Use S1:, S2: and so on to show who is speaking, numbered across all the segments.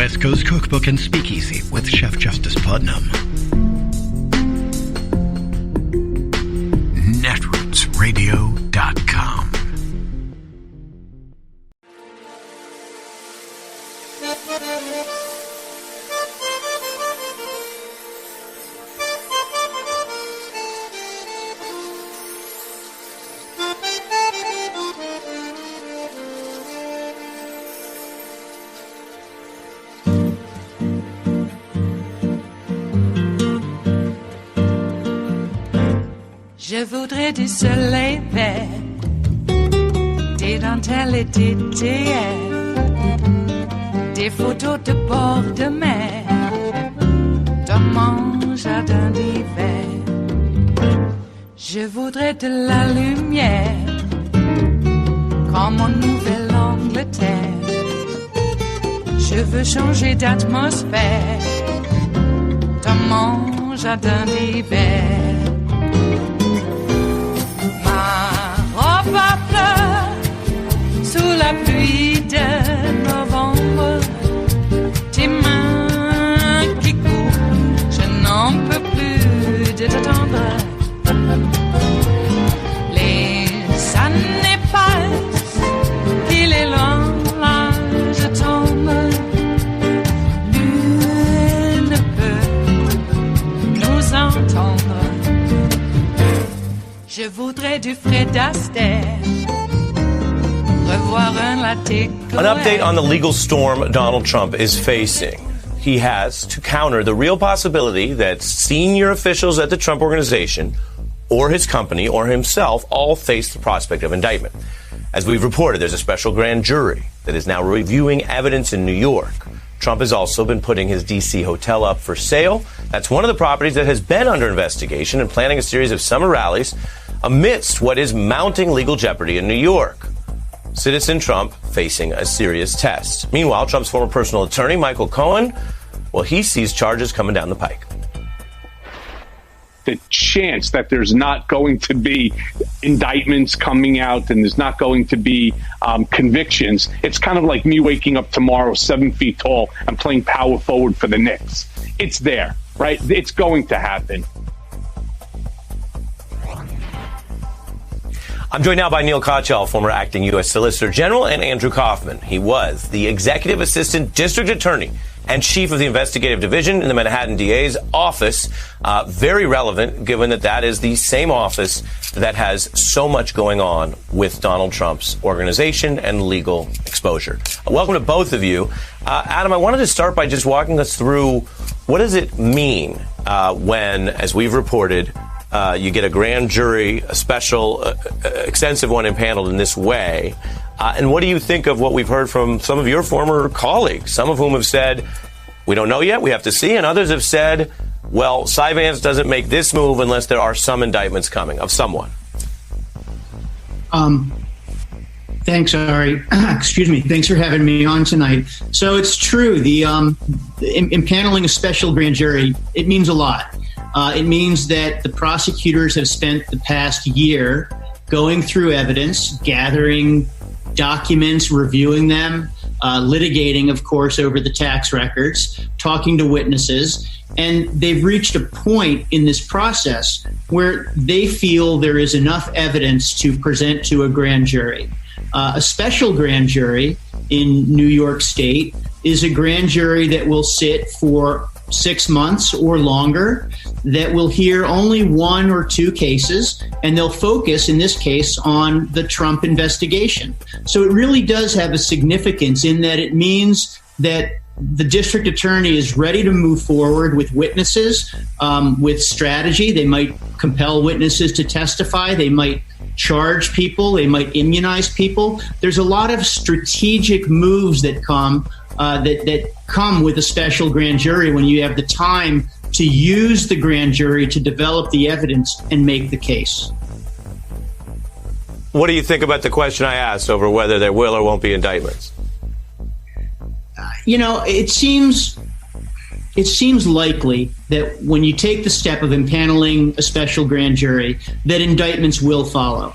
S1: West Coast Cookbook and Speakeasy with Chef Justice Putnam. Netrootsradio.com.
S2: Je voudrais du soleil vert, des dentelles et des théières, des photos de bord de mer, dans mon jardin d'hiver. Je voudrais de la lumière, comme en Nouvelle-Angleterre. Je veux changer d'atmosphère, dans mon jardin d'hiver. Ma fleur sous la pluie de novembre, tes mains qui courent, je n'en peux plus de t'attendre. Les années passent, il est long, là je tombe. Nul ne peut nous entendre. Je voudrais du Fred Astaire, revoir un latte.
S3: An update on the legal storm Donald Trump is facing. He has to counter the real possibility that senior officials at the Trump organization or his company or himself all face the prospect of indictment. As we've reported, there's a special grand jury that is now reviewing evidence in New York. Trump has also been putting his D.C. hotel up for sale. That's one of the properties that has been under investigation and planning a series of summer rallies amidst what is mounting legal jeopardy in New York. Citizen Trump facing a serious test. Meanwhile, Trump's former personal attorney, Michael Cohen, well, he sees charges coming down the pike.
S4: The chance that there's not going to be indictments coming out and there's not going to be convictions, it's kind of like me waking up tomorrow 7 feet tall and playing power forward for the Knicks. It's there, right? It's going to happen.
S3: I'm joined now by Neil Kochel, former acting U.S. Solicitor General, and Andrew Kaufman. He was the Executive Assistant District Attorney and Chief of the Investigative Division in the Manhattan DA's office. Very relevant, given that that is the same office that has so much going on with Donald Trump's organization and legal exposure. Welcome to both of you. Adam, I wanted to start by just walking us through what does it mean when, as we've reported, you get a grand jury, a special, extensive one impaneled in this way. And what do you think of what we've heard from some of your former colleagues, some of whom have said, we don't know yet, we have to see, and others have said, well, Cy Vance doesn't make this move unless there are some indictments coming of someone?
S5: Thanks, Ari. Excuse me. Thanks for having me on tonight. So it's true. The impaneling a special grand jury, it means a lot. It means that the prosecutors have spent the past year going through evidence, gathering documents, reviewing them, litigating, of course, over the tax records, talking to witnesses, and they've reached a point in this process where they feel there is enough evidence to present to a grand jury. A special grand jury in New York State is a grand jury that will sit for 6 months or longer, that will hear only one or two cases, and they'll focus, in this case, on the Trump investigation. So it really does have a significance in that it means that the district attorney is ready to move forward with witnesses, with strategy. They might compel witnesses to testify. They might charge people. They might immunize people. There's a lot of strategic moves that come that come with a special grand jury when you have the time to use the grand jury to develop the evidence and make the case.
S3: What do you think about the question I asked over whether there will or won't be indictments?
S5: It seems likely that when you take the step of impaneling a special grand jury, that indictments will follow.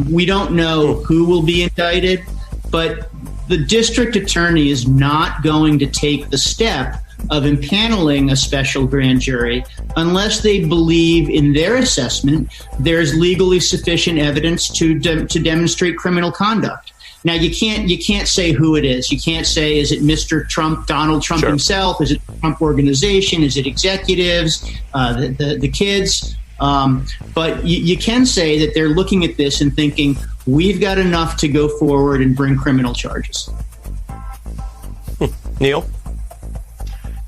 S5: We don't know who will be indicted, but the district attorney is not going to take the step of impaneling a special grand jury unless they believe in their assessment there's legally sufficient evidence to demonstrate criminal conduct. Now, you can't say who it is. You can't say, is it Mr. Trump, Donald Trump himself? Is it the Trump organization? Is it executives, the kids? But you can say that they're looking at this and thinking, we've got enough to go forward and bring criminal charges.
S3: Neil?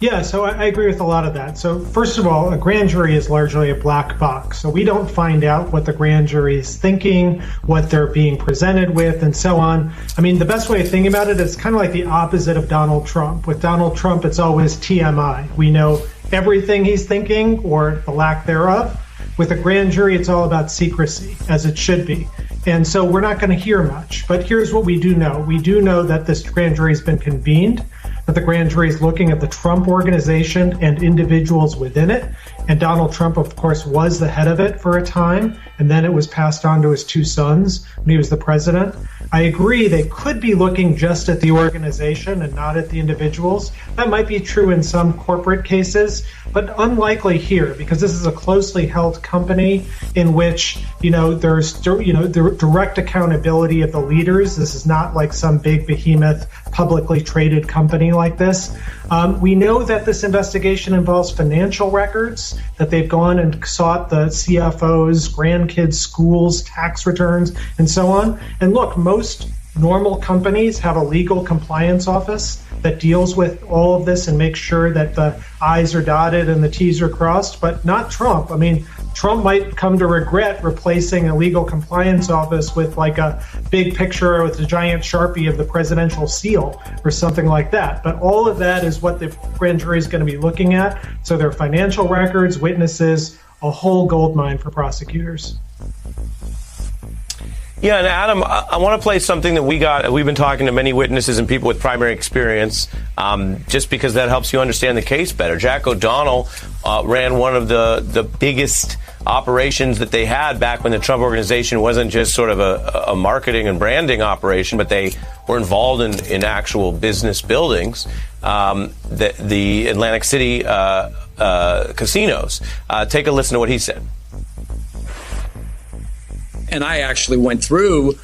S6: Yeah, so I agree with a lot of that. So first of all, a grand jury is largely a black box. So we don't find out what the grand jury is thinking, what they're being presented with, and so on. I mean, the best way of thinking about it is kind of like the opposite of Donald Trump. With Donald Trump, it's always TMI. We know everything he's thinking or the lack thereof. With a grand jury, it's all about secrecy, as it should be. And so we're not going to hear much. But here's what we do know. We do know that this grand jury has been convened, that the grand jury is looking at the Trump organization and individuals within it. And Donald Trump, of course, was the head of it for a time. And then it was passed on to his two sons when he was the president. I agree they could be looking just at the organization and not at the individuals. That might be true in some corporate cases, but unlikely here because this is a closely held company in which, there's, the direct accountability of the leaders. This is not like some big behemoth publicly traded company like this. We know that this investigation involves financial records, that they've gone and sought the CFOs, grandkids' schools, tax returns, and so on. And look, most normal companies have a legal compliance office that deals with all of this and makes sure that the I's are dotted and the T's are crossed, but not Trump. I mean, Trump might come to regret replacing a legal compliance office with like a big picture with a giant Sharpie of the presidential seal or something like that. But all of that is what the grand jury is going to be looking at. So their financial records, witnesses, a whole goldmine for prosecutors.
S3: Yeah, and Adam, I want to play something that we've been talking to many witnesses and people with primary experience, just because that helps you understand the case better. Jack O'Donnell ran one of the biggest operations that they had back when the Trump organization wasn't just sort of a marketing and branding operation, but they were involved in actual business buildings, the Atlantic City casinos. Take a listen to what he said.
S7: And I actually went through,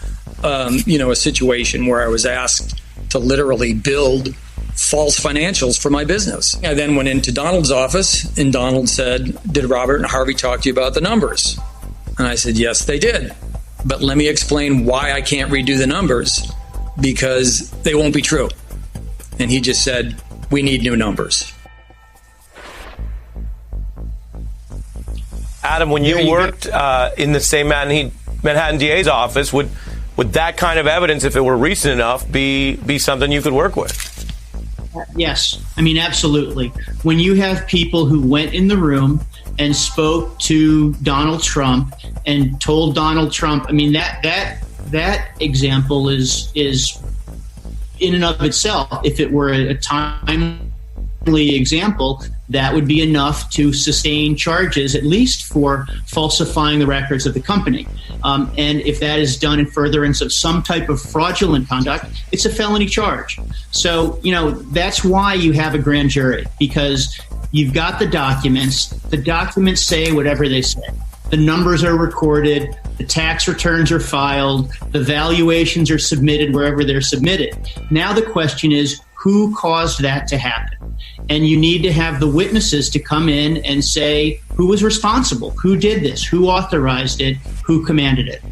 S7: a situation where I was asked to literally build false financials for my business. I then went into Donald's office, and Donald said, "Did Robert and Harvey talk to you about the numbers?" And I said, "Yes, they did. But let me explain why I can't redo the numbers, because they won't be true." And he just said, "We need new numbers."
S3: Adam, when you worked in the same Manhattan DA's office, would that kind of evidence, if it were recent enough, be something you could work with?
S5: Yes. I mean, absolutely. When you have people who went in the room and spoke to Donald Trump and told Donald Trump, I mean, that example is in and of itself, if it were a timely example, that would be enough to sustain charges, at least for falsifying the records of the company. And if that is done in furtherance of some type of fraudulent conduct, it's a felony charge. So, that's why you have a grand jury, because you've got the documents. The documents say whatever they say. The numbers are recorded. The tax returns are filed. The valuations are submitted wherever they're submitted. Now the question is, who caused that to happen? And you need to have the witnesses to come in and say who was responsible, who did this, who authorized it, who commanded it.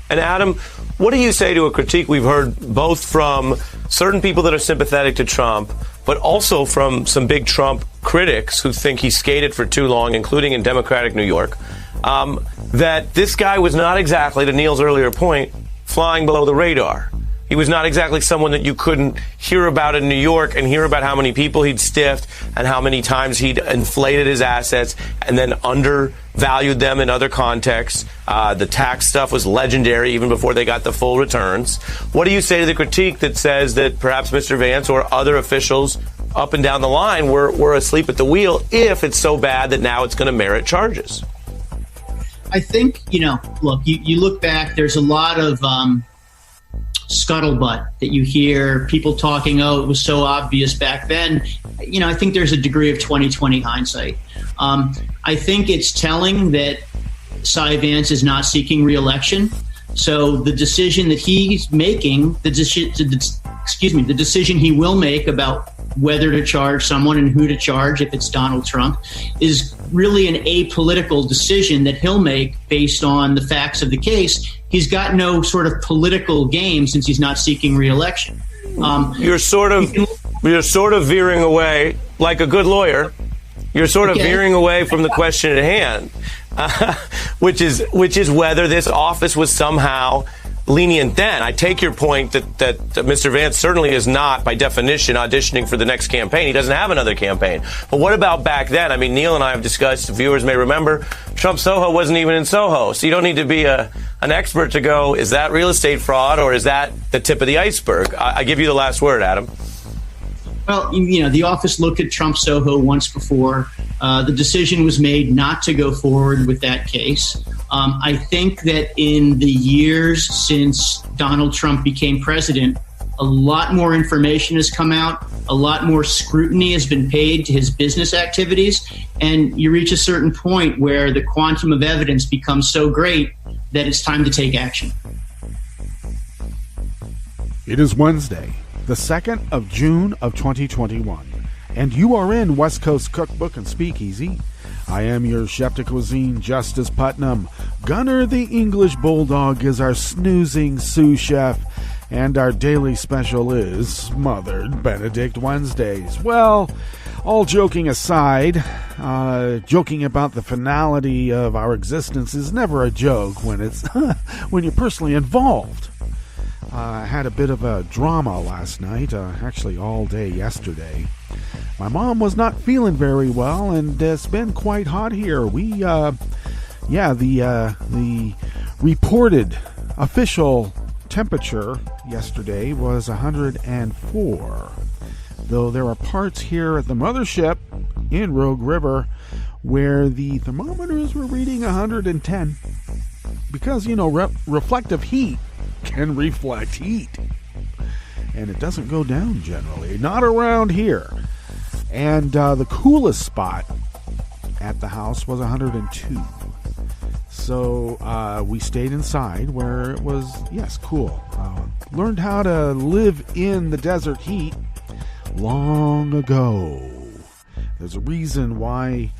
S3: And Adam, what do you say to a critique we've heard both from certain people that are sympathetic to Trump, but also from some big Trump critics who think he skated for too long, including in Democratic New York, that this guy was not exactly, to Neil's earlier point, flying below the radar. He was not exactly someone that you couldn't hear about in New York and hear about how many people he'd stiffed and how many times he'd inflated his assets and then undervalued them in other contexts. The tax stuff was legendary even before they got the full returns. What do you say to the critique that says that perhaps Mr. Vance or other officials up and down the line were asleep at the wheel, if it's so bad that now it's going to merit charges?
S5: I think, look, you look back, there's a lot of scuttlebutt that you hear people talking, oh, it was so obvious back then. I think there's a degree of 20/20 hindsight. I think it's telling that Cy Vance is not seeking re-election. So the decision that he's making, the decision he will make about whether to charge someone and who to charge if it's Donald Trump, is really an apolitical decision that he'll make based on the facts of the case. He's got no sort of political game since he's not seeking re-election.
S3: You're sort of veering away, like a good lawyer. You're sort of veering away from the question at hand, which is whether this office was somehow lenient then. I take your point that Mr. Vance certainly is not, by definition, auditioning for the next campaign. He doesn't have another campaign. But what about back then? I mean, Neil and I have discussed, viewers may remember, Trump Soho wasn't even in Soho. So you don't need to be an expert to go, is that real estate fraud or is that the tip of the iceberg? I give you the last word, Adam.
S5: Well, the office looked at Trump Soho once before. The decision was made not to go forward with that case. I think that in the years since Donald Trump became president, a lot more information has come out, a lot more scrutiny has been paid to his business activities, and you reach a certain point where the quantum of evidence becomes so great that it's time to take action.
S8: It is Wednesday, the 2nd of June of 2021, and you are in West Coast Cookbook and Speakeasy. I am your chef de cuisine, Justice Putnam. Gunner the English Bulldog is our snoozing sous chef, and our daily special is Smothered Benedict Wednesdays. Well, all joking aside, joking about the finality of our existence is never a joke when it's when you're personally involved. I had a bit of a drama last night, actually all day yesterday. My mom was not feeling very well, and it's been quite hot here. The reported official temperature yesterday was 104. Though there are parts here at the mothership in Rogue River where the thermometers were reading 110. Because, reflective heat can reflect heat. And it doesn't go down generally. Not around here. And the coolest spot at the house was 102. So we stayed inside where it was, cool. Learned how to live in the desert heat long ago. There's a reason why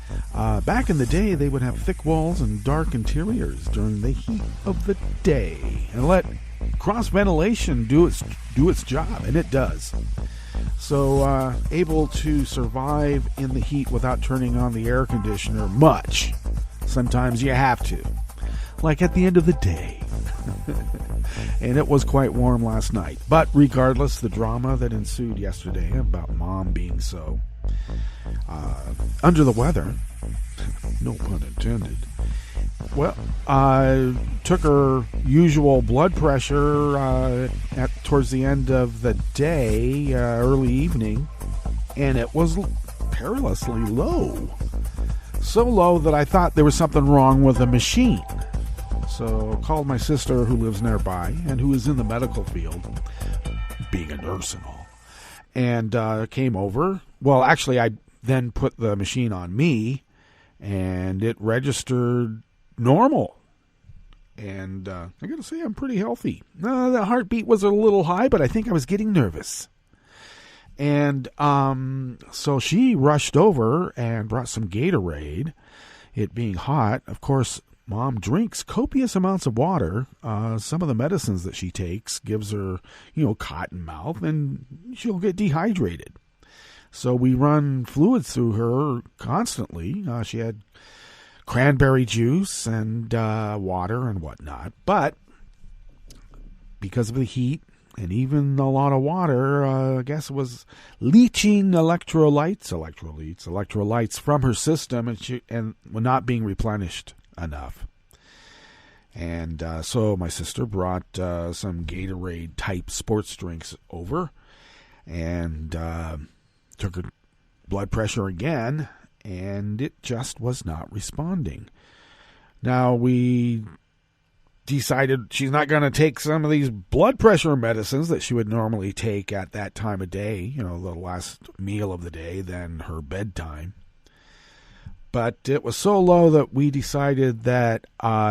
S8: back in the day they would have thick walls and dark interiors during the heat of the day and let cross ventilation do its job, and it does. So able to survive in the heat without turning on the air conditioner much. Sometimes you have to, like at the end of the day. And it was quite warm last night. But regardless, the drama that ensued yesterday about Mom being so under the weather, no pun intended. Well, I took her usual blood pressure towards the end of the day, early evening, and it was perilously low. So low that I thought there was something wrong with the machine. So I called my sister who lives nearby and who is in the medical field, being a nurse and all, and came over. Well, actually, I then put the machine on me, and it registered normal. And I got to say, I'm pretty healthy. The heartbeat was a little high, but I think I was getting nervous. And so she rushed over and brought some Gatorade. It being hot, of course, Mom drinks copious amounts of water. Some of the medicines that she takes gives her, cotton mouth, and she'll get dehydrated. So we run fluids through her constantly. She had cranberry juice and water and whatnot. But because of the heat and even a lot of water, I guess it was leaching electrolytes from her system, and not being replenished enough. And so my sister brought some Gatorade type sports drinks over, and took her blood pressure again, and it just was not responding. Now, we decided she's not going to take some of these blood pressure medicines that she would normally take at that time of day, the last meal of the day, then her bedtime. But it was so low that we decided that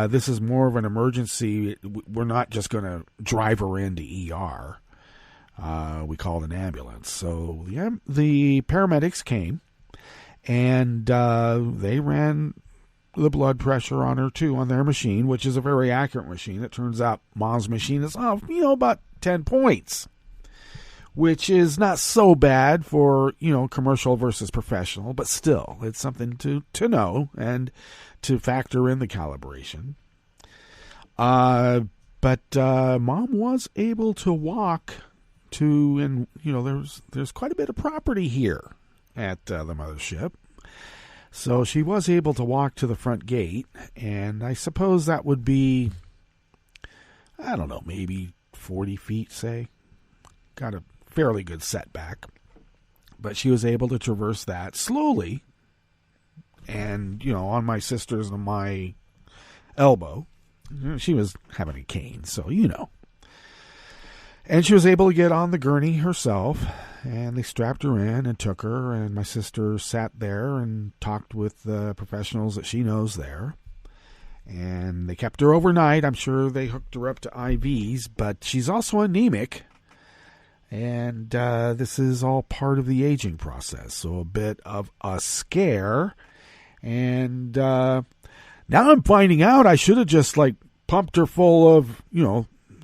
S8: this is more of an emergency. We're not just going to drive her into ER. We called an ambulance. So the paramedics came, and they ran the blood pressure on her, too, on their machine, which is a very accurate machine. It turns out Mom's machine is off, about 10 points, which is not so bad for, commercial versus professional, but still, it's something to know and to factor in the calibration. But Mom was able to walk to, and, there's quite a bit of property here at the mothership. So she was able to walk to the front gate, and I suppose that would be, I don't know, maybe 40 feet, say. Got a fairly good setback. But she was able to traverse that slowly, and, on my sister's and my elbow. She was having a cane, so And she was able to get on the gurney herself, and they strapped her in and took her, and my sister sat there and talked with the professionals that she knows there. And they kept her overnight. I'm sure they hooked her up to IVs, but she's also anemic, and this is all part of the aging process, so a bit of a scare. And now I'm finding out I should have just, pumped her full of,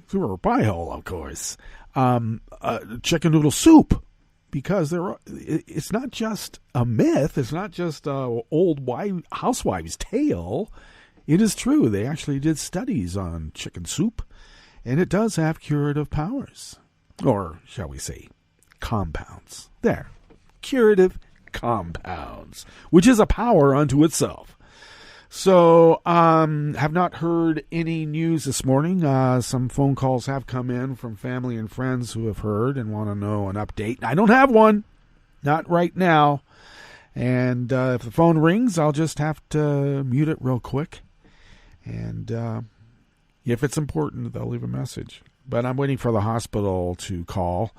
S8: through her pie hole, of course, chicken noodle soup, because it's not just a myth. It's not just a old housewives' tale. It is true. They actually did studies on chicken soup, and it does have curative powers, or shall we say, compounds. There, curative compounds, which is a power unto itself. So, have not heard any news this morning. Some phone calls have come in from family and friends who have heard and want to know an update. I don't have one. Not right now. And if the phone rings, I'll just have to mute it real quick. And if it's important, they'll leave a message. But I'm waiting for the hospital to call,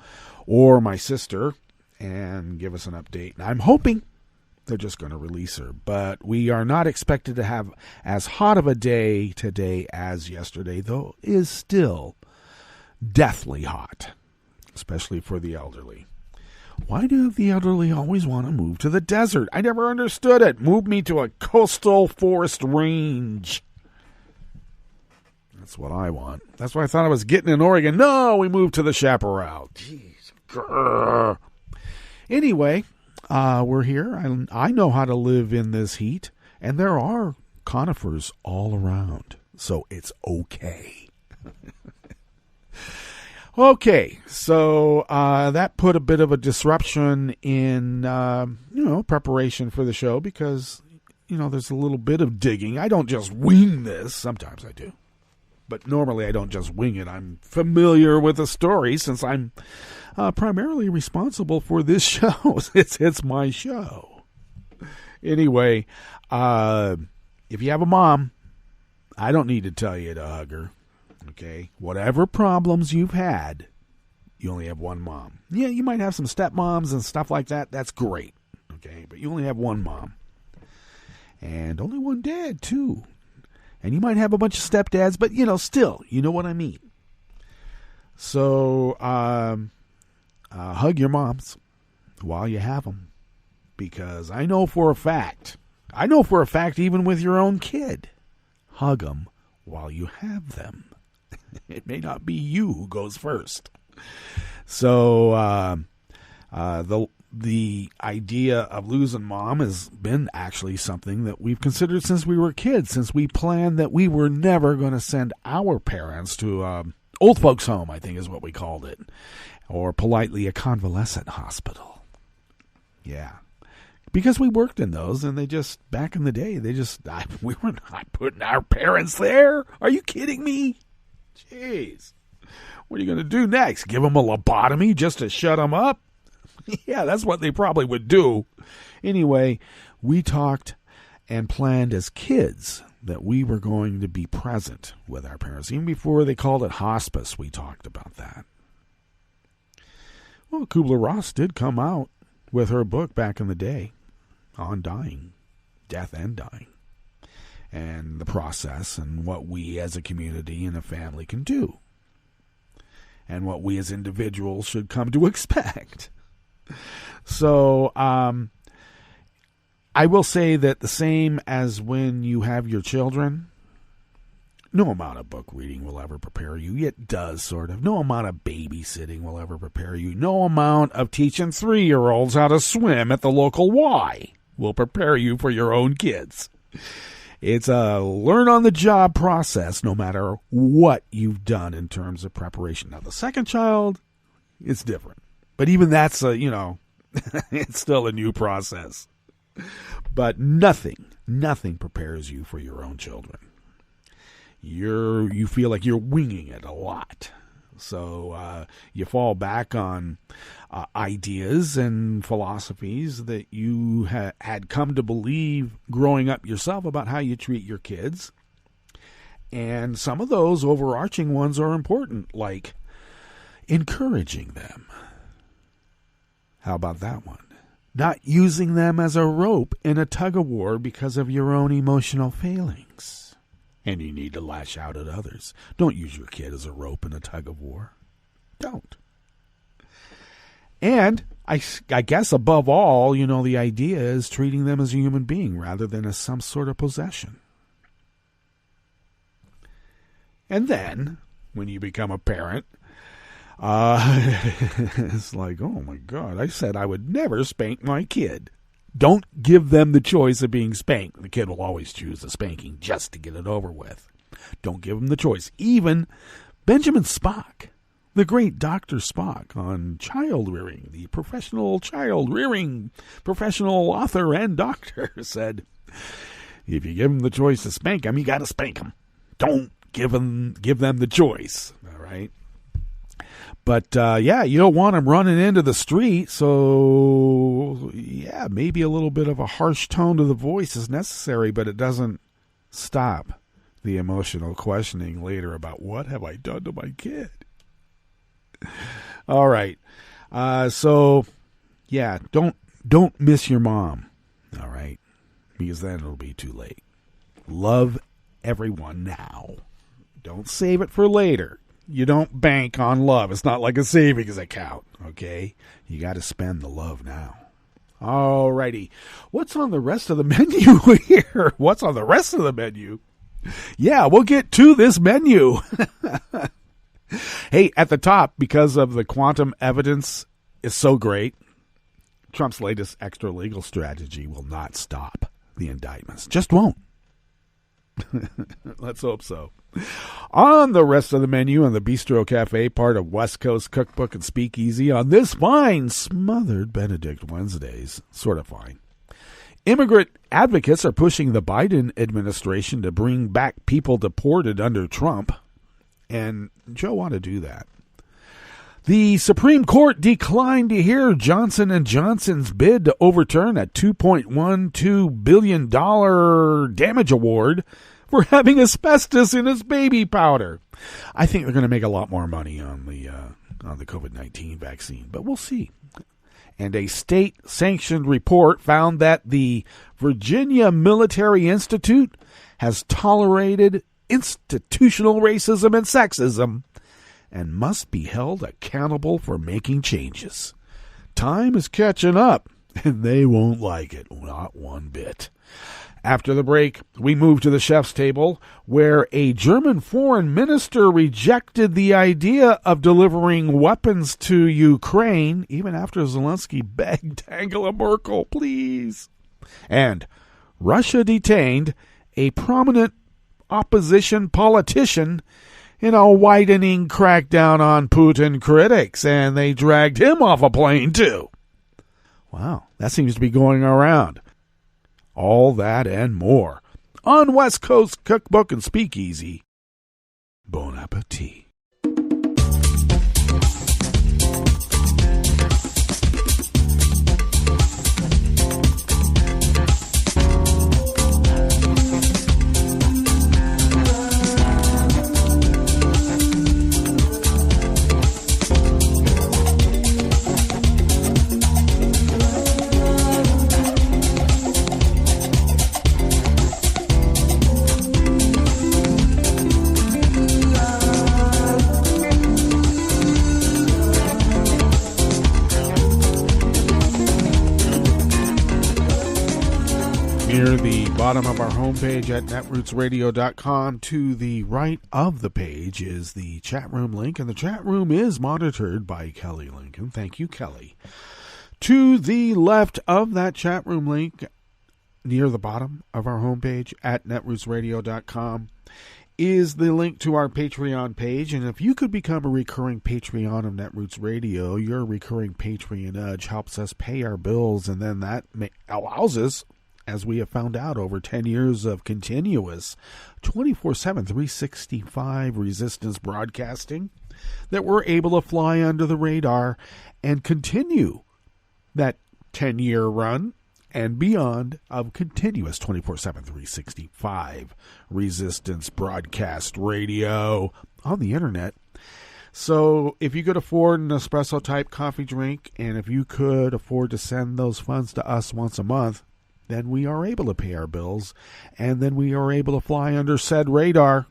S8: or my sister, and give us an update. And I'm hoping they're just going to release her. But we are not expected to have as hot of a day today as yesterday, though it is still deathly hot, especially for the elderly. Why do the elderly always want to move to the desert? I never understood it. Move me to a coastal forest range. That's what I want. That's what I thought I was getting in Oregon. No, we moved to the chaparral. Jeez. Grr. Anyway, we're here. I know how to live in this heat, and there are conifers all around, so it's okay. Okay, so that put a bit of a disruption in, preparation for the show because, there's a little bit of digging. I don't just wing this. Sometimes I do. But normally I don't just wing it. I'm familiar with the story since I'm primarily responsible for this show. It's my show. Anyway, if you have a mom, I don't need to tell you to hug her. Okay? Whatever problems you've had, you only have one mom. Yeah, you might have some stepmoms and stuff like that. That's great. Okay? But you only have one mom. And only one dad, too. And you might have a bunch of stepdads, but, still, you know what I mean. So, hug your moms while you have them. Because I know for a fact, even with your own kid, hug them while you have them. It may not be you who goes first. So, the idea of losing mom has been actually something that we've considered since we were kids, since we planned that we were never going to send our parents to old folks home, I think is what we called it, or politely a convalescent hospital. Yeah. Because we worked in those, and back in the day, we were not putting our parents there. Are you kidding me? Jeez. What are you going to do next? Give them a lobotomy just to shut them up? Yeah, that's what they probably would do. Anyway, we talked and planned as kids that we were going to be present with our parents. Even before they called it hospice, we talked about that. Well, Kubler-Ross did come out with her book back in the day on dying, death and dying, and the process and what we as a community and a family can do, and what we as individuals should come to expect. So, I will say that the same as when you have your children, no amount of book reading will ever prepare you. It does, sort of. No amount of babysitting will ever prepare you. No amount of teaching 3-year-olds how to swim at the local Y will prepare you for your own kids. It's a learn-on-the-job process, no matter what you've done in terms of preparation. Now, the second child, it's different. But even that's, it's still a new process. But nothing prepares you for your own children. You feel like you're winging it a lot. So you fall back on ideas and philosophies that you had come to believe growing up yourself about how you treat your kids. And some of those overarching ones are important, like encouraging them. How about that one? Not using them as a rope in a tug-of-war because of your own emotional failings. And you need to lash out at others. Don't use your kid as a rope in a tug-of-war. Don't. And I guess above all, the idea is treating them as a human being rather than as some sort of possession. And then, when you become a parent, it's like, oh my God, I said I would never spank my kid. Don't give them the choice of being spanked. The kid will always choose the spanking just to get it over with. Don't give them the choice. Even Benjamin Spock, the great Dr. Spock on child rearing, the professional child rearing professional author and doctor, said, if you give them the choice to spank them, you got to spank them. Don't give them the choice. All right. But, you don't want them running into the street, so, maybe a little bit of a harsh tone to the voice is necessary, but it doesn't stop the emotional questioning later about what have I done to my kid? All right. Don't miss your mom, all right, because then it'll be too late. Love everyone now. Don't save it for later. You don't bank on love. It's not like a savings account, okay? You got to spend the love now. All righty. What's on the rest of the menu here? What's on the rest of the menu? Yeah, we'll get to this menu. Hey, at the top, because of the quantum evidence is so great, Trump's latest extra legal strategy will not stop the indictments. Just won't. Let's hope so. On the rest of the menu on the Bistro Cafe, part of West Coast Cookbook and Speakeasy, on this fine Smothered Benedict Wednesdays, sort of fine, immigrant advocates are pushing the Biden administration to bring back people deported under Trump, and Joe ought to do that. The Supreme Court declined to hear Johnson & Johnson's bid to overturn a $2.12 billion damage award for having asbestos in its baby powder. I think they're going to make a lot more money on the COVID-19 vaccine, but we'll see. And a state-sanctioned report found that the Virginia Military Institute has tolerated institutional racism and sexism and must be held accountable for making changes. Time is catching up, and they won't like it, not one bit. After the break, we move to the chef's table, where a German foreign minister rejected the idea of delivering weapons to Ukraine, even after Zelensky begged Angela Merkel, please. And Russia detained a prominent opposition politician in a widening crackdown on Putin critics, and they dragged him off a plane, too. Wow, that seems to be going around. All that and more on West Coast Cookbook and Speakeasy. Bon appetit. near the bottom of our homepage at netrootsradio.com. To the right of the page is the chat room link, and the chat room is monitored by Kelly Lincoln. Thank you, Kelly. To the left of that chat room link, near the bottom of our homepage at netrootsradio.com, is the link to our Patreon page. And if you could become a recurring Patreon of Netroots Radio, your recurring patronage helps us pay our bills, and then that allows us, as we have found out over 10 years of continuous 24/7, 365 resistance broadcasting, that we're able to fly under the radar and continue that 10-year run and beyond of continuous 24/7, 365 resistance broadcast radio on the internet. So if you could afford an espresso-type coffee drink, and if you could afford to send those funds to us once a month, then we are able to pay our bills, and then we are able to fly under said radar.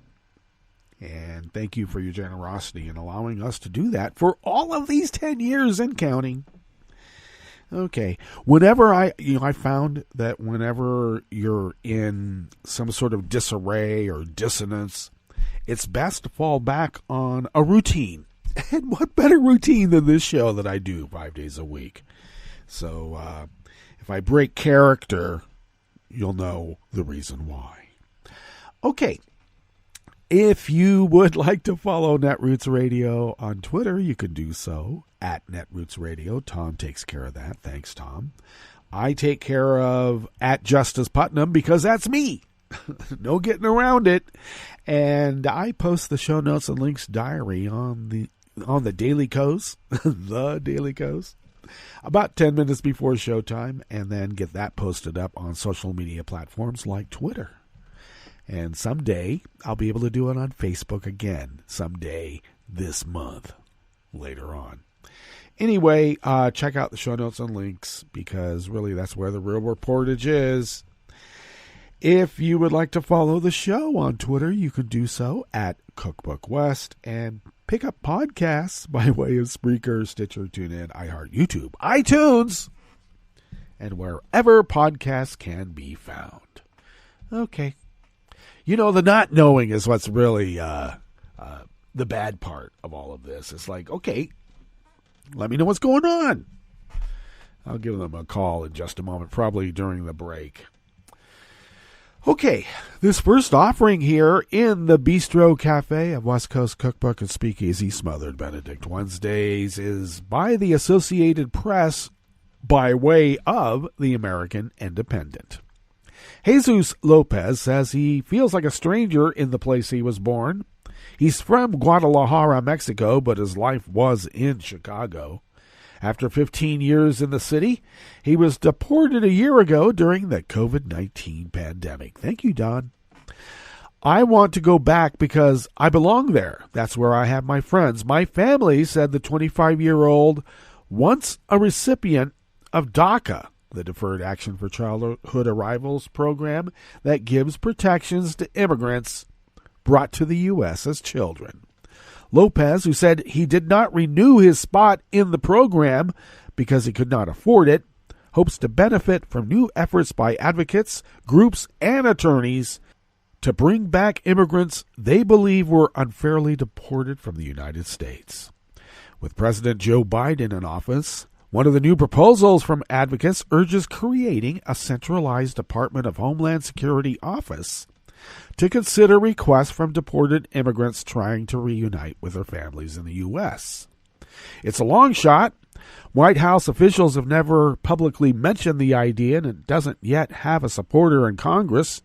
S8: And thank you for your generosity in allowing us to do that for all of these 10 years and counting. Okay, whenever I found that whenever you're in some sort of disarray or dissonance, it's best to fall back on a routine. And what better routine than this show that I do 5 days a week? So if I break character, you'll know the reason why. Okay. If you would like to follow Netroots Radio on Twitter, you can do so at Netroots Radio. Tom takes care of that. Thanks, Tom. I take care of at Justice Putnam because that's me. No getting around it. And I post the show notes and links diary on the Daily Kos, the Daily Kos, about 10 minutes before showtime, and then get that posted up on social media platforms like Twitter. And someday I'll be able to do it on Facebook again. Someday this month, later on. Anyway, check out the show notes and links, because really that's where the real reportage is. If you would like to follow the show on Twitter, you can do so at Cookbook West, and pick up podcasts by way of Spreaker, Stitcher, TuneIn, iHeart, YouTube, iTunes, and wherever podcasts can be found. Okay. You know, the not knowing is what's really the bad part of all of this. It's like, okay, let me know what's going on. I'll give them a call in just a moment, probably during the break. Okay, this first offering here in the Bistro Cafe of West Coast Cookbook and Speakeasy, Smothered Benedict Wednesdays, is by the Associated Press by way of the American Independent. Jesus Lopez says he feels like a stranger in the place he was born. He's from Guadalajara, Mexico, but his life was in Chicago. After 15 years in the city, he was deported a year ago during the COVID-19 pandemic. Thank you, Don. I want to go back because I belong there. That's where I have my friends. My family, said the 25-year-old, once a recipient of DACA, the Deferred Action for Childhood Arrivals program that gives protections to immigrants brought to the U.S. as children. Lopez, who said he did not renew his spot in the program because he could not afford it, hopes to benefit from new efforts by advocates, groups, and attorneys to bring back immigrants they believe were unfairly deported from the United States. With President Joe Biden in office, one of the new proposals from advocates urges creating a centralized Department of Homeland Security office to consider requests from deported immigrants trying to reunite with their families in the U.S. It's a long shot. White House officials have never publicly mentioned the idea, and it doesn't yet have a supporter in Congress.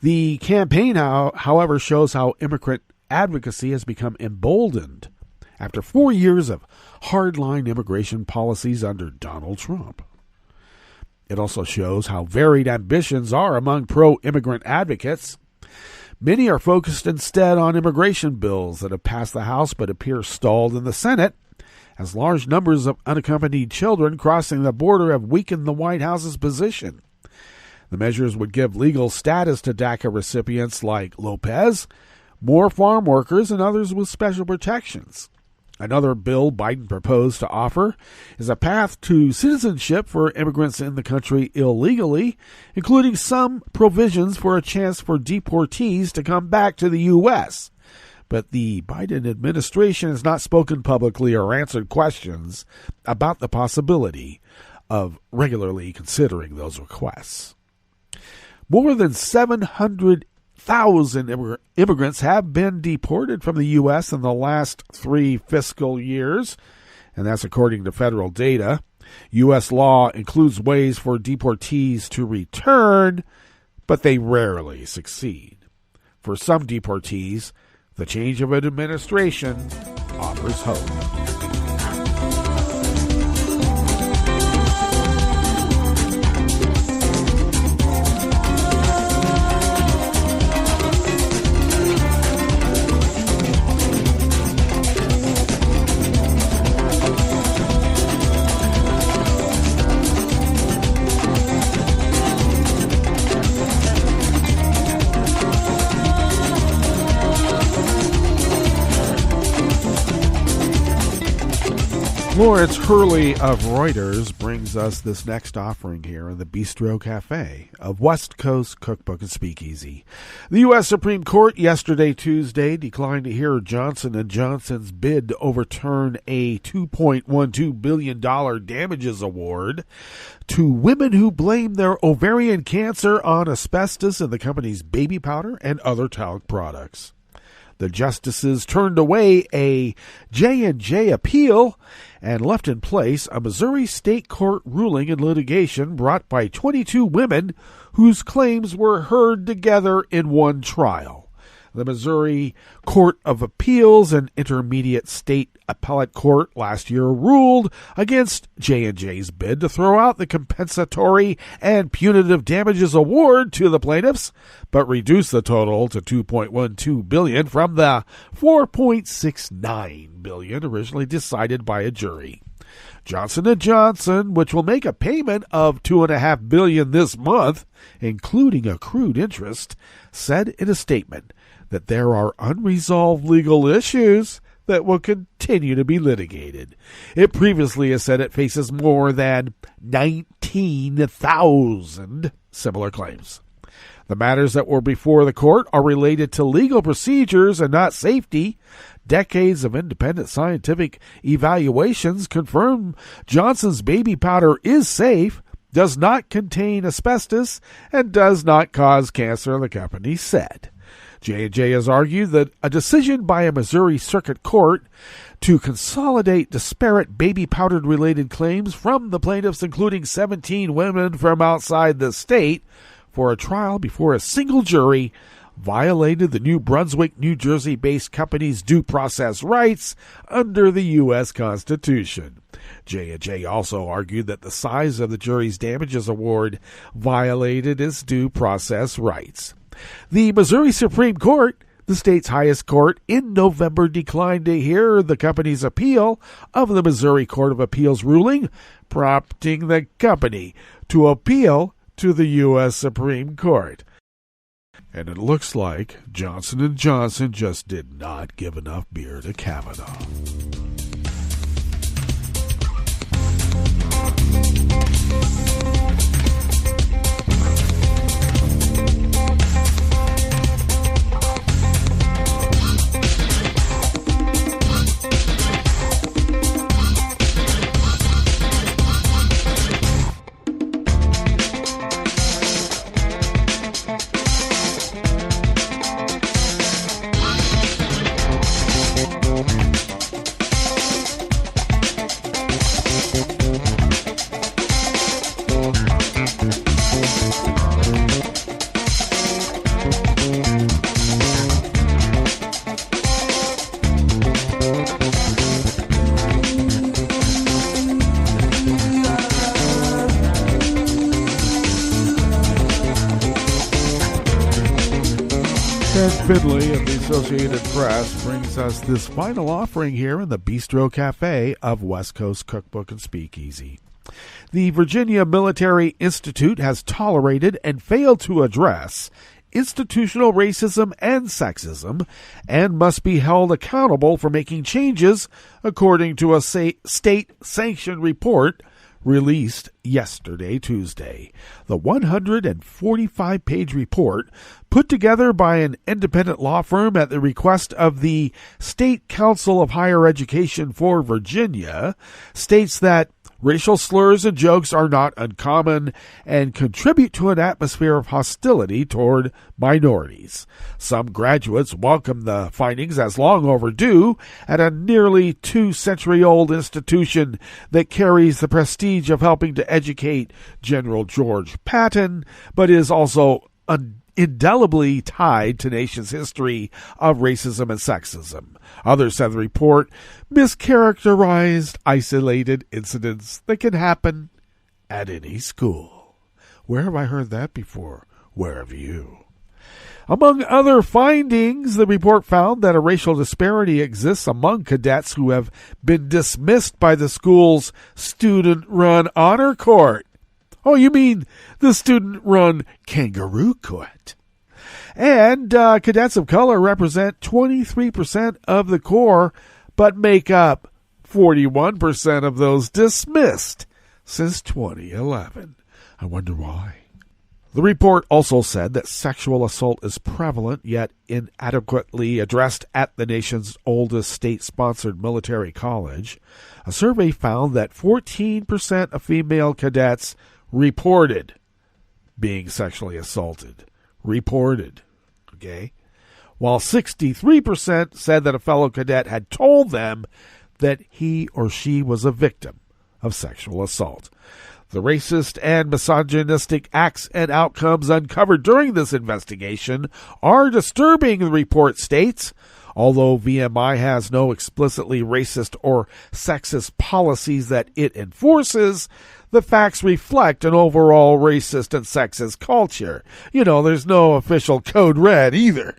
S8: The campaign, however, shows how immigrant advocacy has become emboldened after 4 years of hardline immigration policies under Donald Trump. It also shows how varied ambitions are among pro-immigrant advocates. Many are focused instead on immigration bills that have passed the House but appear stalled in the Senate, as large numbers of unaccompanied children crossing the border have weakened the White House's position. The measures would give legal status to DACA recipients like Lopez, more farm workers, and others with special protections. Another bill Biden proposed to offer is a path to citizenship for immigrants in the country illegally, including some provisions for a chance for deportees to come back to the U.S. But the Biden administration has not spoken publicly or answered questions about the possibility of regularly considering those requests. More than 700,000 immigrants have been deported from the U.S. in the last 3 fiscal years, and that's according to federal data. U.S. law includes ways for deportees to return, but they rarely succeed. For some deportees, the change of an administration offers hope. Lawrence Hurley of Reuters brings us this next offering here in the Bistro Cafe of West Coast Cookbook and Speakeasy. The U.S. Supreme Court yesterday, Tuesday, declined to hear Johnson & Johnson's bid to overturn a $2.12 billion damages award to women who blame their ovarian cancer on asbestos in the company's baby powder and other talc products. The justices turned away a J&J appeal and left in place a Missouri state court ruling in litigation brought by 22 women whose claims were heard together in one trial. The Missouri Court of Appeals and Intermediate State Appellate Court last year ruled against J&J's bid to throw out the compensatory and punitive damages award to the plaintiffs, but reduce the total to $2.12 billion from the $4.69 billion originally decided by a jury. Johnson & Johnson, which will make a payment of $2.5 billion this month, including accrued interest, said in a statement that there are unresolved legal issues that will continue to be litigated. It previously has said it faces more than 19,000 similar claims. The matters that were before the court are related to legal procedures and not safety. Decades of independent scientific evaluations confirm Johnson's baby powder is safe, does not contain asbestos, and does not cause cancer, the company said. J&J has argued that a decision by a Missouri Circuit Court to consolidate disparate baby powder-related claims from the plaintiffs, including 17 women from outside the state, for a trial before a single jury, violated the New Brunswick, New Jersey-based company's due process rights under the U.S. Constitution. J&J also argued that the size of the jury's damages award violated its due process rights. The Missouri Supreme Court, the state's highest court, in November declined to hear the company's appeal of the Missouri Court of Appeals ruling, prompting the company to appeal to the U.S. Supreme Court. And it looks like Johnson & Johnson just did not give enough beer to Kavanaugh. Fidley of the Associated Press brings us this final offering here in the Bistro Cafe of West Coast Cookbook and Speakeasy. The Virginia Military Institute has tolerated and failed to address institutional racism and sexism and must be held accountable for making changes, according to a state-sanctioned report released yesterday, Tuesday. The 145-page report, put together by an independent law firm at the request of the State Council of Higher Education for Virginia, states that racial slurs and jokes are not uncommon and contribute to an atmosphere of hostility toward minorities. Some graduates welcome the findings as long overdue at a nearly 2-century-old institution that carries the prestige of helping to educate General George Patton, but is also indelibly tied to nation's history of racism and sexism. Others said the report mischaracterized isolated incidents that can happen at any school. Where have I heard that before? Where have you? Among other findings, the report found that a racial disparity exists among cadets who have been dismissed by the school's student-run honor court. Oh, you mean the student-run kangaroo court. And cadets of color represent 23% of the Corps, but make up 41% of those dismissed since 2011. I wonder why. The report also said that sexual assault is prevalent yet inadequately addressed at the nation's oldest state-sponsored military college. A survey found that 14% of female cadets reported being sexually assaulted. Reported. Okay? While 63% said that a fellow cadet had told them that he or she was a victim of sexual assault. The racist and misogynistic acts and outcomes uncovered during this investigation are disturbing, the report states. Although VMI has no explicitly racist or sexist policies that it enforces, the facts reflect an overall racist and sexist culture. You know, there's no official code red either.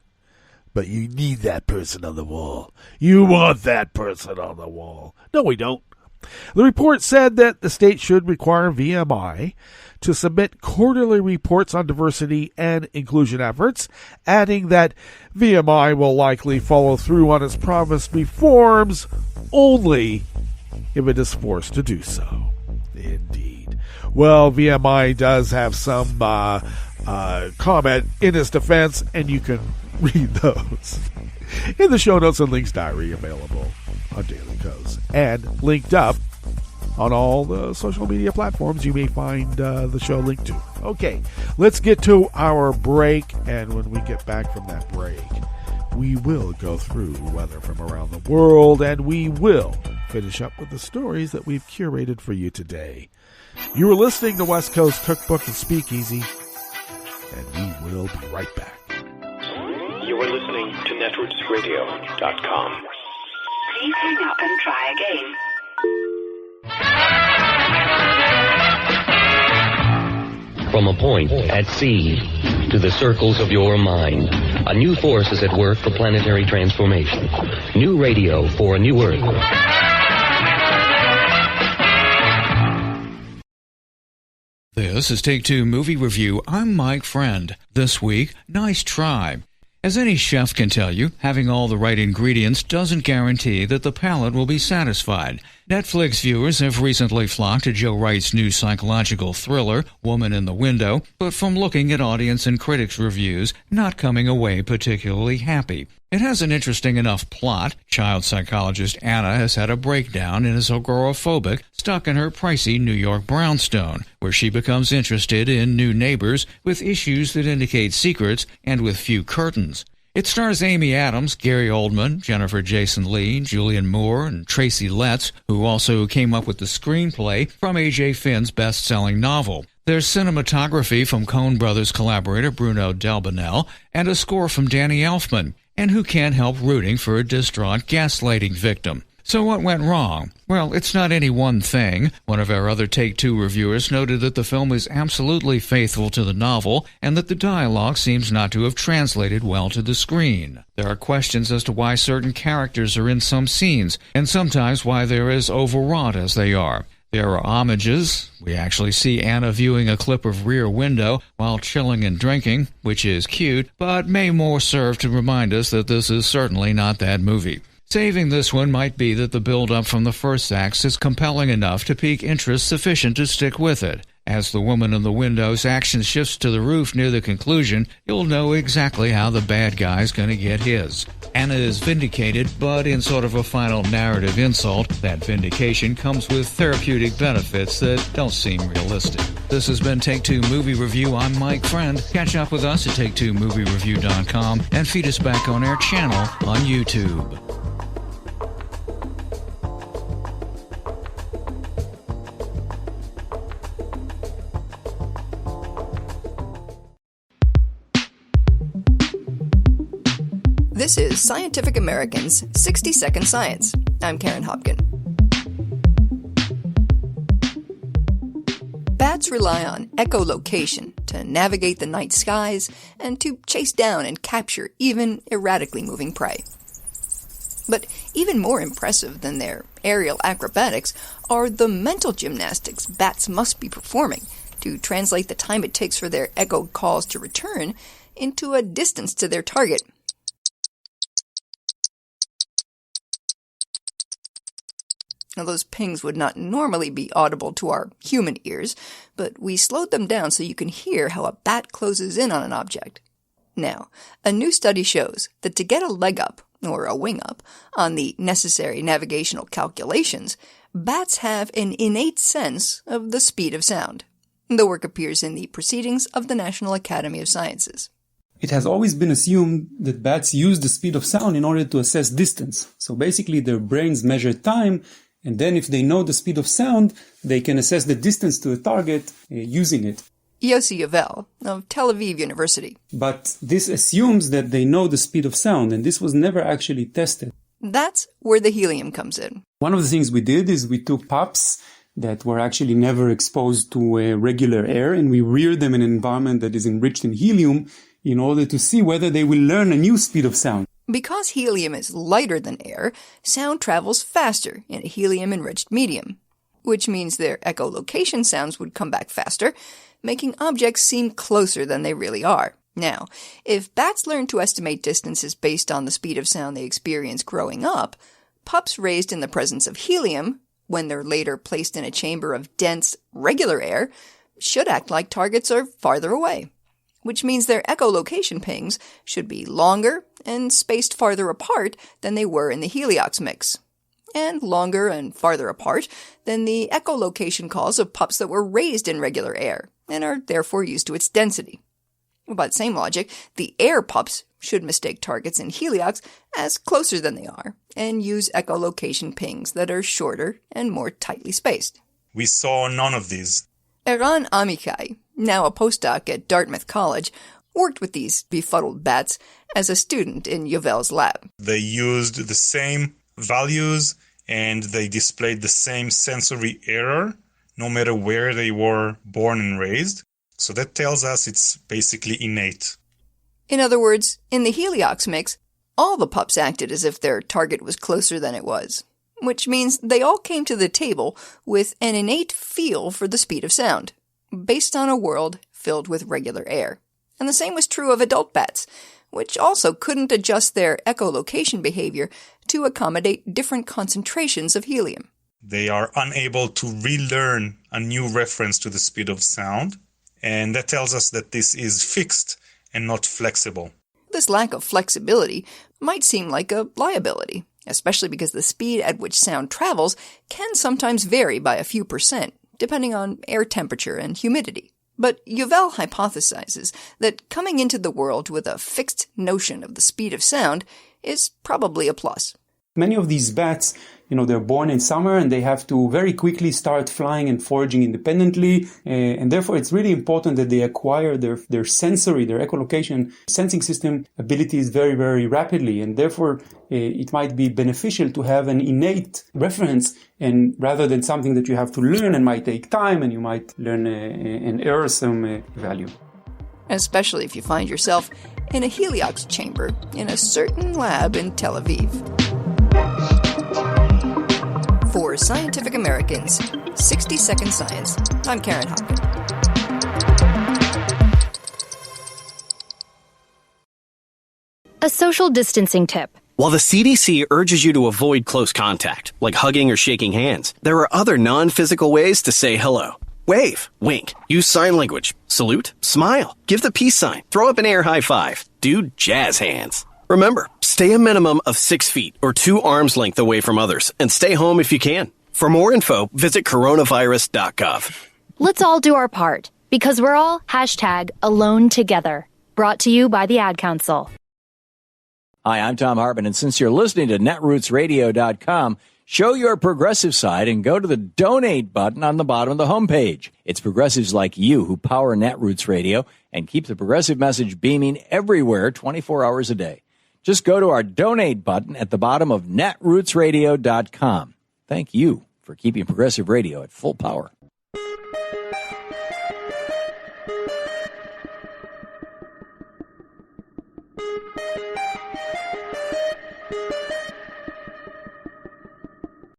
S8: But you need that person on the wall. You want that person on the wall. No, we don't. The report said that the state should require VMI to submit quarterly reports on diversity and inclusion efforts, adding that VMI will likely follow through on its promised reforms only if it is forced to do so. Indeed. Well, VMI does have some comment in its defense, and you can read those in the show notes and links diary available on Daily Kos and linked up on all the social media platforms you may find the show linked to. Okay, let's get to our break, and when we get back from that break, we will go through weather from around the world, and we will finish up with the stories that we've curated for you today. You are listening to West Coast Cookbook and Speakeasy, and we will be right back.
S9: You are listening to netrootsradio.com.
S10: Please hang up and try again.
S11: From a point at sea to the circles of your mind, a new force is at work for planetary transformation. New radio for a new Earth.
S12: This is Take Two Movie Review. I'm Mike Friend. This week, Nice Try. As any chef can tell you, having all the right ingredients doesn't guarantee that the palate will be satisfied. Netflix viewers have recently flocked to Joe Wright's new psychological thriller, Woman in the Window, but from looking at audience and critics' reviews, not coming away particularly happy. It has an interesting enough plot. Child psychologist Anna has had a breakdown and is agoraphobic, stuck in her pricey New York brownstone, where she becomes interested in new neighbors with issues that indicate secrets and with few curtains. It stars Amy Adams, Gary Oldman, Jennifer Jason Leigh, Julianne Moore, and Tracy Letts, who also came up with the screenplay from A.J. Finn's best-selling novel. There's cinematography from Coen Brothers collaborator Bruno Delbonnel and a score from Danny Elfman. And who can't help rooting for a distraught gaslighting victim? So what went wrong? Well, it's not any one thing. One of our other Take-Two reviewers noted that the film is absolutely faithful to the novel and that the dialogue seems not to have translated well to the screen. There are questions as to why certain characters are in some scenes, and sometimes why they're as overwrought as they are. There are homages. We actually see Anna viewing a clip of Rear Window while chilling and drinking, which is cute, but may more serve to remind us that this is certainly not that movie. Saving this one might be that the build-up from the first act is compelling enough to pique interest sufficient to stick with it. As the woman in the window's action shifts to the roof near the conclusion, you'll know exactly how the bad guy's going to get his. Anna is vindicated, but in sort of a final narrative insult, that vindication comes with therapeutic benefits that don't seem realistic. This has been Take Two Movie Review. I'm Mike Friend. Catch up with us at take2moviereview.com and feed us back on our channel on YouTube.
S13: This is Scientific American's 60-Second Science. I'm Karen Hopkin. Bats rely on echolocation to navigate the night skies and to chase down and capture even erratically moving prey. But even more impressive than their aerial acrobatics are the mental gymnastics bats must be performing to translate the time it takes for their echoed calls to return into a distance to their target. Now, those pings would not normally be audible to our human ears, but we slowed them down so you can hear how a bat closes in on an object. Now, a new study shows that to get a leg up, or a wing up, on the necessary navigational calculations, bats have an innate sense of the speed of sound. The work appears in the Proceedings of the National Academy of Sciences.
S14: It has always been assumed that bats use the speed of sound in order to assess distance. So basically their brains measure time, and then if they know the speed of sound, they can assess the distance to a target using it.
S13: Yossi Yavel of Tel Aviv University.
S14: But this assumes that they know the speed of sound, and this was never actually tested.
S13: That's where the helium comes in.
S14: One of the things we did is we took pups that were actually never exposed to regular air, and we reared them in an environment that is enriched in helium in order to see whether they will learn a new speed of sound.
S13: Because helium is lighter than air, sound travels faster in a helium-enriched medium, which means their echolocation sounds would come back faster, making objects seem closer than they really are. Now, if bats learn to estimate distances based on the speed of sound they experience growing up, pups raised in the presence of helium, when they're later placed in a chamber of dense, regular air, should act like targets are farther away, which means their echolocation pings should be longer and spaced farther apart than they were in the heliox mix, and longer and farther apart than the echolocation calls of pups that were raised in regular air, and are therefore used to its density. By the same logic, the air pups should mistake targets in heliox as closer than they are, and use echolocation pings that are shorter and more tightly spaced.
S15: We saw none of these.
S13: Eran Amichai, now a postdoc at Dartmouth College, worked with these befuddled bats as a student in Yovel's lab.
S15: They used the same values and they displayed the same sensory error, no matter where they were born and raised. So that tells us it's basically innate.
S13: In other words, in the heliox mix, all the pups acted as if their target was closer than it was, which means they all came to the table with an innate feel for the speed of sound, based on a world filled with regular air. And the same was true of adult bats, which also couldn't adjust their echolocation behavior to accommodate different concentrations of helium.
S15: They are unable to relearn a new reference to the speed of sound, and that tells us that this is fixed and not flexible.
S13: This lack of flexibility might seem like a liability, especially because the speed at which sound travels can sometimes vary by a few %, depending on air temperature and humidity. But Yovel hypothesizes that coming into the world with a fixed notion of the speed of sound is probably a plus.
S14: Many of these bats, they're born in summer and they have to very quickly start flying and foraging independently. And therefore, it's really important that they acquire their sensory, their echolocation sensing system abilities very, very rapidly. And therefore, it might be beneficial to have an innate reference, and rather than something that you have to learn and might take time and you might learn an errorsome value.
S13: Especially if you find yourself in a heliox chamber in a certain lab in Tel Aviv. For for Scientific Americans. 60-Second Science. I'm Karen Hopkin.
S16: A social distancing tip.
S17: While the CDC urges you to avoid close contact, like hugging or shaking hands, there are other non-physical ways to say hello. Wave, wink, use sign language, salute, smile, give the peace sign, throw up an air high five, do jazz hands. Remember, stay a minimum of 6 feet or 2 arms length away from others and stay home if you can. For more info, visit coronavirus.gov.
S16: Let's all do our part because we're all #AloneTogether. Brought to you by the Ad Council.
S18: Hi, I'm Tom Hartman, and since you're listening to netrootsradio.com, show your progressive side and go to the donate button on the bottom of the homepage. It's progressives like you who power Netroots Radio and keep the progressive message beaming everywhere 24 hours a day. Just go to our donate button at the bottom of netrootsradio.com. Thank you for keeping progressive radio at full power.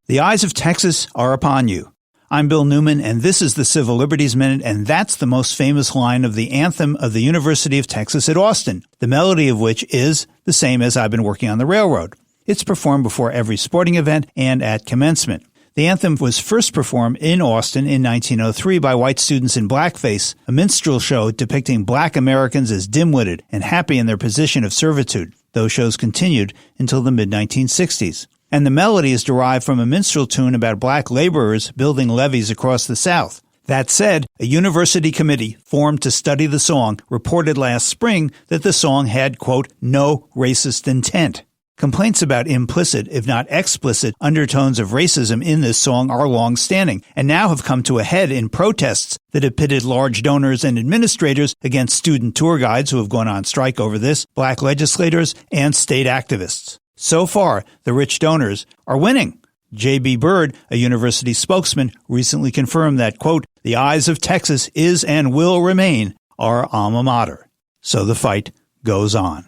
S19: The eyes of Texas are upon you. I'm Bill Newman, and this is the Civil Liberties Minute, and that's the most famous line of the anthem of the University of Texas at Austin, the melody of which is the same as I've been working on the railroad. It's performed before every sporting event and at commencement. The anthem was first performed in Austin in 1903 by white students in blackface, a minstrel show depicting black Americans as dim-witted and happy in their position of servitude. Those shows continued until the mid-1960s. And the melody is derived from a minstrel tune about black laborers building levees across the South. That said, a university committee formed to study the song reported last spring that the song had, quote, no racist intent. Complaints about implicit, if not explicit, undertones of racism in this song are long-standing and now have come to a head in protests that have pitted large donors and administrators against student tour guides who have gone on strike over this, black legislators, and state activists. So far, the rich donors are winning. J.B. Bird, a university spokesman, recently confirmed that, quote, the eyes of Texas is and will remain our alma mater. So the fight goes on.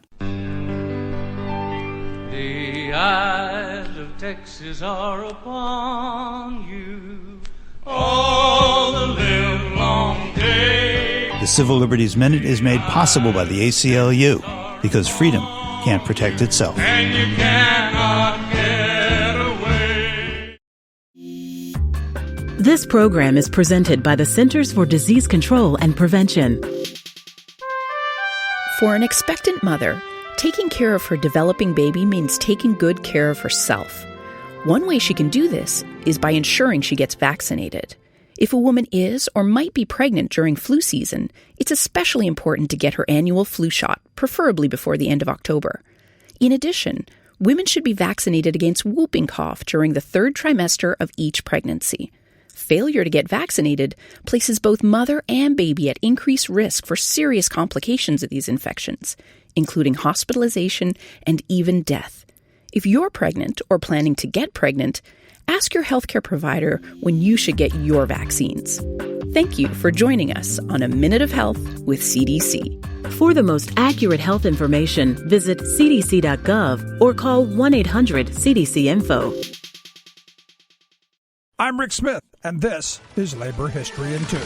S2: The eyes of Texas are upon you all the live long day.
S19: The Civil Liberties Minute is made possible by the ACLU because freedom can't protect itself.
S2: And you cannot get away.
S20: This program is presented by the Centers for Disease Control and Prevention.
S21: For an expectant mother, taking care of her developing baby means taking good care of herself. One way she can do this is by ensuring she gets vaccinated. If a woman is or might be pregnant during flu season, it's especially important to get her annual flu shot, preferably before the end of October. In addition, women should be vaccinated against whooping cough during the 3rd trimester of each pregnancy. Failure to get vaccinated places both mother and baby at increased risk for serious complications of these infections, including hospitalization and even death. If you're pregnant or planning to get pregnant, ask your healthcare provider when you should get your vaccines. Thank you for joining us on A Minute of Health with CDC.
S20: For the most accurate health information, visit cdc.gov or call 1-800-CDC-INFO.
S22: I'm Rick Smith, and this is Labor History in 2.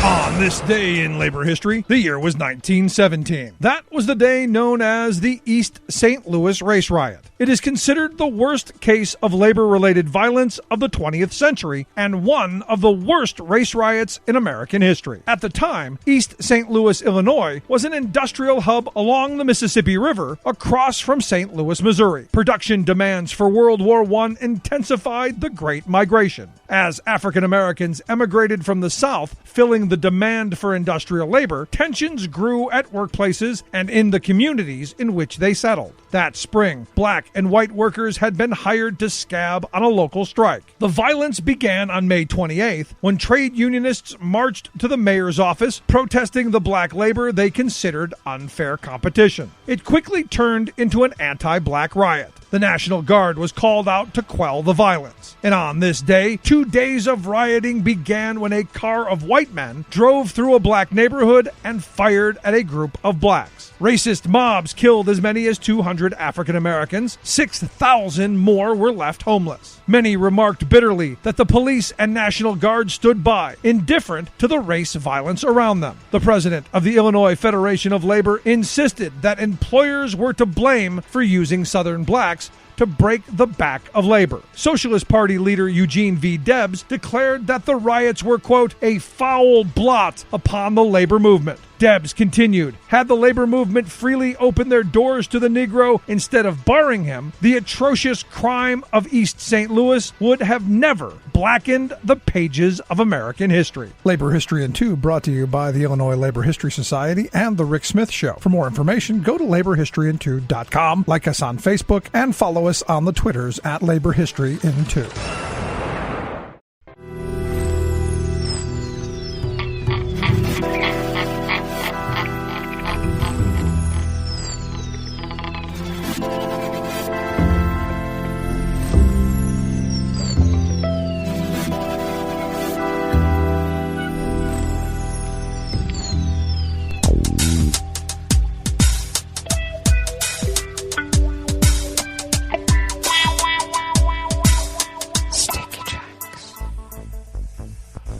S22: On this day in labor history, the year was 1917. That was the day known as the East St. Louis Race Riot. It is considered the worst case of labor-related violence of the 20th century and one of the worst race riots in American history. At the time, East St. Louis, Illinois, was an industrial hub along the Mississippi River across from St. Louis, Missouri. Production demands for World War I intensified the Great Migration. As African Americans emigrated from the South, filling the demand for industrial labor, tensions grew at workplaces and in the communities in which they settled. That spring, black and white workers had been hired to scab on a local strike. The violence began on May 28th when trade unionists marched to the mayor's office protesting the black labor they considered unfair competition. It quickly turned into an anti-black riot. The National Guard was called out to quell the violence. And on this day, 2 days of rioting began when a car of white men drove through a black neighborhood and fired at a group of blacks. Racist mobs killed as many as 200 1,500 African Americans, 6,000 more were left homeless. Many remarked bitterly that the police and National Guard stood by, indifferent to the race violence around them. The president of the Illinois Federation of Labor insisted that employers were to blame for using Southern blacks to break the back of labor. Socialist Party leader Eugene V. Debs declared that the riots were, quote, a foul blot upon the labor movement. Debs continued, had the labor movement freely opened their doors to the Negro instead of barring him, the atrocious crime of East St. Louis would have never blackened the pages of American history. Labor History in 2 brought to you by the Illinois Labor History Society and The Rick Smith Show. For more information, go to laborhistoryin2.com, like us on Facebook, and follow us on the Twitters at Labor History in 2.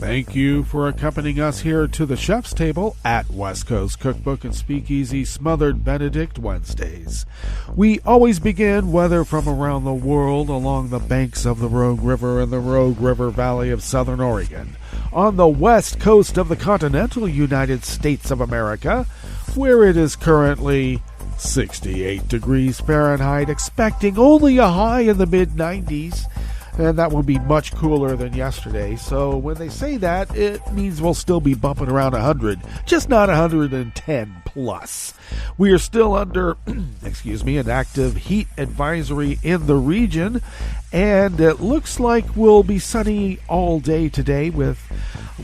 S8: Thank you for accompanying us here to the Chef's Table at West Coast Cookbook and Speakeasy Smothered Benedict Wednesdays. We always begin weather from around the world along the banks of the Rogue River and the Rogue River Valley of Southern Oregon, on the west coast of the continental United States of America, where it is currently 68 degrees Fahrenheit, expecting only a high in the mid-90s. And that will be much cooler than yesterday. So when they say that, it means we'll still be bumping around 100, just not 110 plus. We are still under, an active heat advisory in the region, and it looks like we'll be sunny all day today with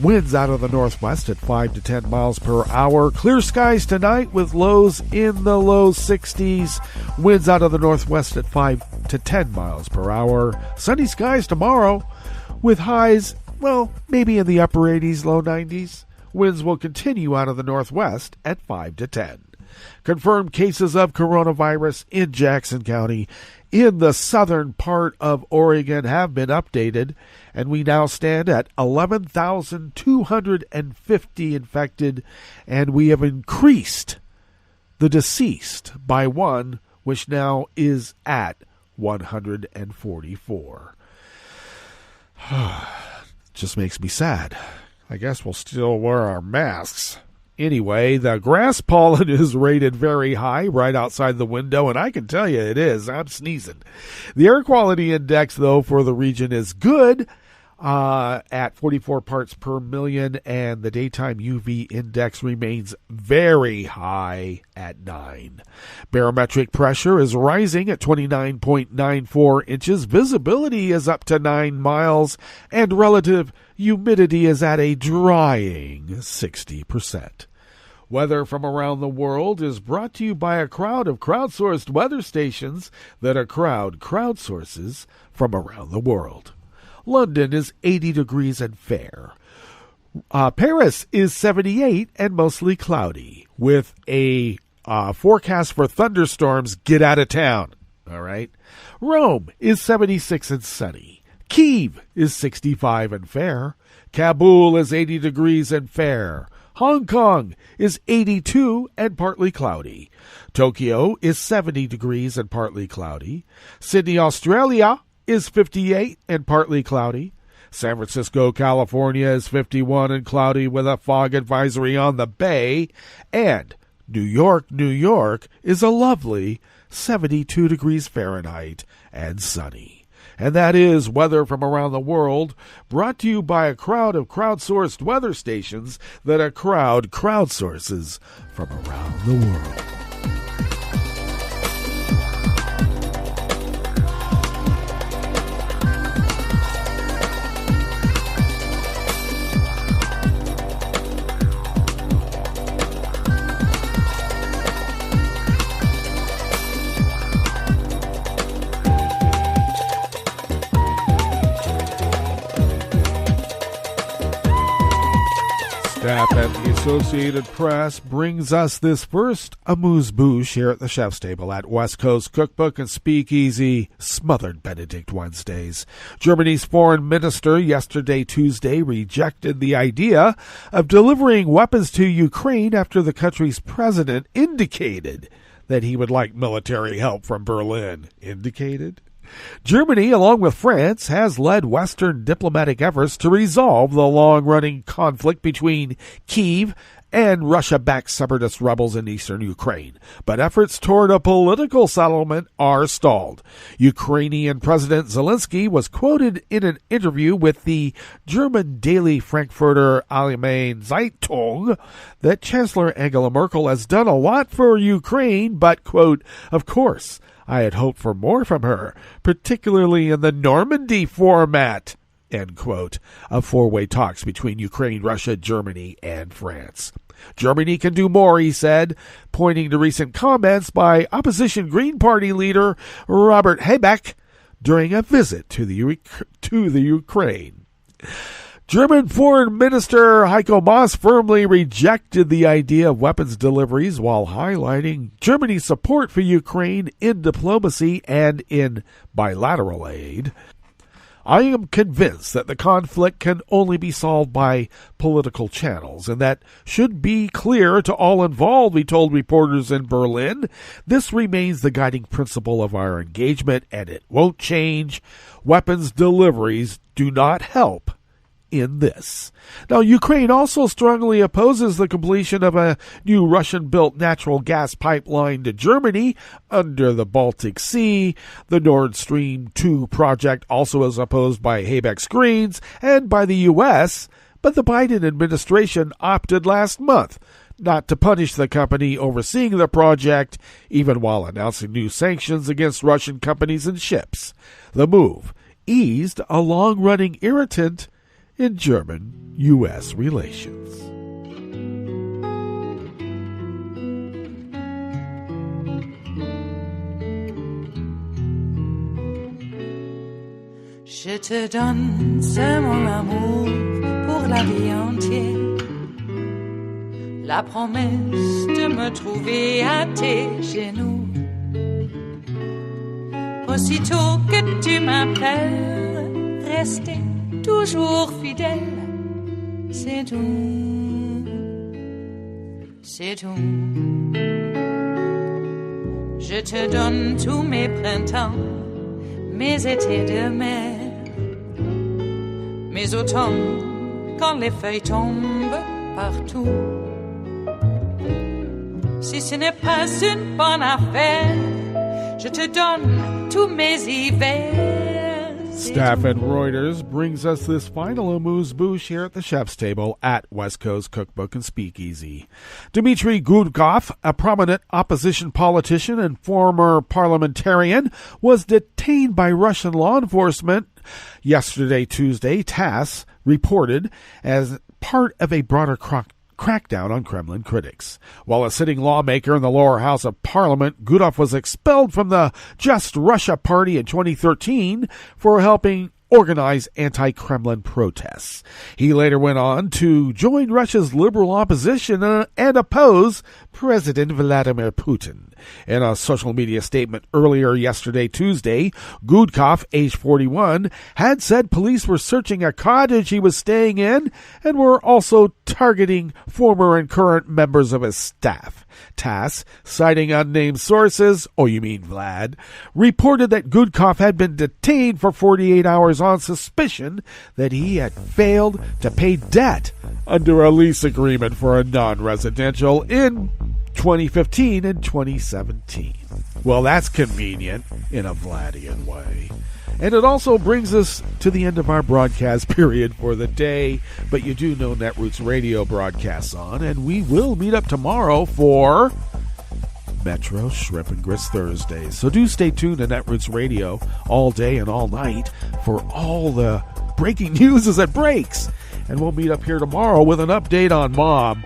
S8: winds out of the northwest at 5 to 10 miles per hour. Clear skies tonight with lows in the low 60s. Winds out of the northwest at 5 to 10 miles per hour. Sunny skies tomorrow with highs, maybe in the upper 80s, low 90s. Winds will continue out of the northwest at 5 to 10. Confirmed cases of coronavirus in Jackson County in the southern part of Oregon have been updated, and we now stand at 11,250 infected, and we have increased the deceased by one, which now is at 144. Just makes me sad. I guess we'll still wear our masks. Anyway, the grass pollen is rated very high right outside the window, and I can tell you it is. I'm sneezing. The air quality index, though, for the region is good at 44 parts per million, and the daytime UV index remains very high at 9. Barometric pressure is rising at 29.94 inches. Visibility is up to 9 miles, and relative humidity is at a drying 60%. Weather from around the world is brought to you by a crowd of crowdsourced weather stations that a crowd crowdsources from around the world. London is 80 degrees and fair. Paris is 78 and mostly cloudy with a forecast for thunderstorms. Get out of town. All right. Rome is 76 and sunny. Kyiv is 65 and fair. Kabul is 80 degrees and fair. Hong Kong is 82 and partly cloudy. Tokyo is 70 degrees and partly cloudy. Sydney, Australia is 58 and partly cloudy. San Francisco, California is 51 and cloudy with a fog advisory on the bay. And New York, New York is a lovely 72 degrees Fahrenheit and sunny. And that is weather from around the world, brought to you by a crowd of crowdsourced weather stations that a crowd crowdsources from around the world. Staff at the Associated Press brings us this first amuse-bouche here at the Chef's Table at West Coast Cookbook and Speakeasy, Smothered Benedict Wednesdays. Germany's foreign minister yesterday, Tuesday, rejected the idea of delivering weapons to Ukraine after the country's president indicated that he would like military help from Berlin. Indicated? Germany, along with France, has led Western diplomatic efforts to resolve the long-running conflict between Kyiv and Russia-backed separatist rebels in eastern Ukraine. But efforts toward a political settlement are stalled. Ukrainian President Zelensky was quoted in an interview with the German daily Frankfurter Allgemeine Zeitung that Chancellor Angela Merkel has done a lot for Ukraine, but, quote, of course, I had hoped for more from her, particularly in the Normandy format, end quote, of four-way talks between Ukraine, Russia, Germany, and France. Germany can do more, he said, pointing to recent comments by opposition Green Party leader Robert Habeck during a visit to the Ukraine. German Foreign Minister Heiko Maas firmly rejected the idea of weapons deliveries while highlighting Germany's support for Ukraine in diplomacy and in bilateral aid. I am convinced that the conflict can only be solved by political channels, and that should be clear to all involved, he told reporters in Berlin. This remains the guiding principle of our engagement, and it won't change. Weapons deliveries do not help in this. Now, Ukraine also strongly opposes the completion of a new Russian-built natural gas pipeline to Germany under the Baltic Sea. The Nord Stream 2 project also is opposed by Habeck's Greens and by the U.S., but the Biden administration opted last month not to punish the company overseeing the project, even while announcing new sanctions against Russian companies and ships. The move eased a long-running irritant in German-U.S. relations.
S2: Je te donne ce mon amour pour la vie entière, la promesse de me trouver à tes genoux. Aussitôt que tu m'appelles, rester toujours fidèle, c'est tout, c'est tout. Je te donne tous mes printemps, mes étés de mer, mes automnes quand les feuilles tombent partout. Si ce n'est pas une bonne affaire, je te donne tous mes hivers.
S8: Staff and Reuters brings us this final amuse-bouche here at the Chef's Table at West Coast Cookbook and Speakeasy. Dmitry Gudkov, a prominent opposition politician and former parliamentarian, was detained by Russian law enforcement yesterday, Tuesday, TASS reported, as part of a broader crackdown on Kremlin critics. While a sitting lawmaker in the lower house of parliament, Gudkov was expelled from the Just Russia party in 2013 for helping organize anti-Kremlin protests. He later went on to join Russia's liberal opposition and oppose President Vladimir Putin. In a social media statement earlier yesterday, Tuesday, Gudkov, age 41, had said police were searching a cottage he was staying in and were also targeting former and current members of his staff. TASS, citing unnamed sources, oh, you mean Vlad, reported that Gudkov had been detained for 48 hours on suspicion that he had failed to pay debt under a lease agreement for a non-residential in 2015 and 2017. Well, that's convenient in a Vladian way. And it also brings us to the end of our broadcast period for the day. But you do know Netroots Radio broadcasts on, and we will meet up tomorrow for Metro Shrimp and Grits Thursdays. So do stay tuned to Netroots Radio all day and all night for all the breaking news as it breaks. And we'll meet up here tomorrow with an update on Mom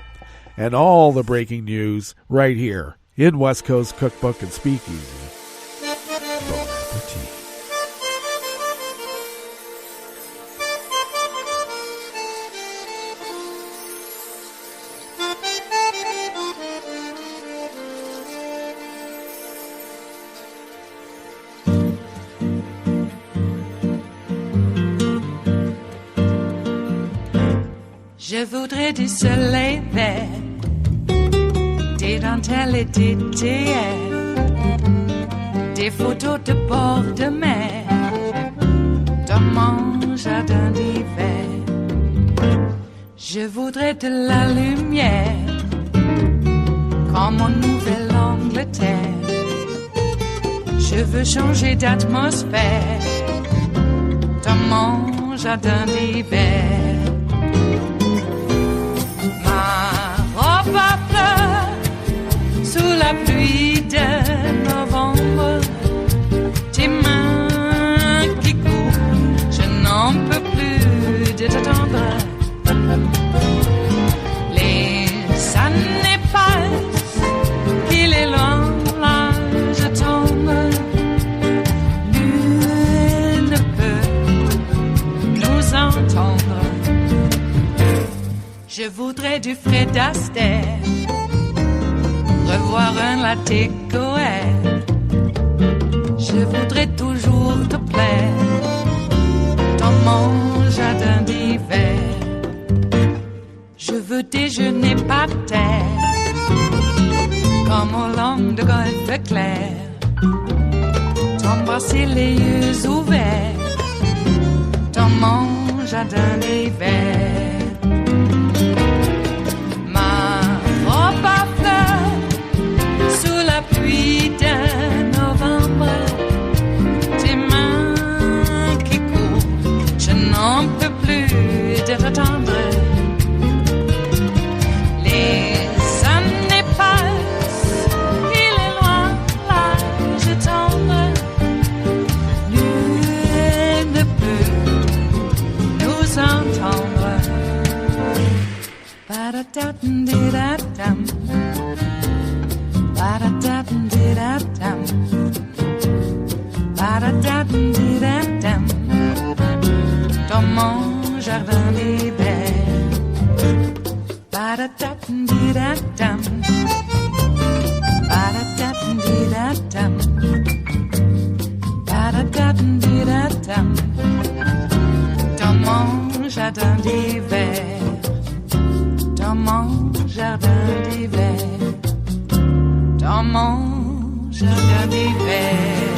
S8: and all the breaking news right here in West Coast Cookbook and Speakeasy. Bon appetit.
S2: Je voudrais du soleil vert, des dentelles et des théâtres, des photos de bord de mer, dans mon jardin d'hiver. Je voudrais de la lumière, comme en Nouvelle-Angleterre. Je veux changer d'atmosphère, dans mon jardin d'hiver. Ma fleurs sous la pluie de novembre, tes mains qui courent, je n'en peux plus de t'attendre. Les années passent, qu'il est loin, là je tombe. Nul ne peut nous entendre. Je voudrais du Fred Astaire, revoir un latte Goer. Je voudrais toujours te plaire, dans mon jardin d'hiver. Je veux déjeuner par terre, comme au long de golfe clair, t'embrasser les yeux ouverts, dans mon jardin d'hiver. Pluie de novembre, tes mains qui courent, je n'en peux plus de t'attendre. Les années passent, il est loin, là je tombe. Nul ne peut nous entendre. Ba-da-da-dum-di-da-dum. Ba-da-da-dum-di-da-dum. Ba-da-da-dum-di-da-dum. Dans mon jardin d'hiver. Ba-da-da-dum-di-da-dum. Ba-da-da-dum-di-da-dum. Ba-da-da-dum-di-da-dum. Dans mon jardin d'hiver. Dans mon jardin d'hiver. Dans mon jardin d'hiver.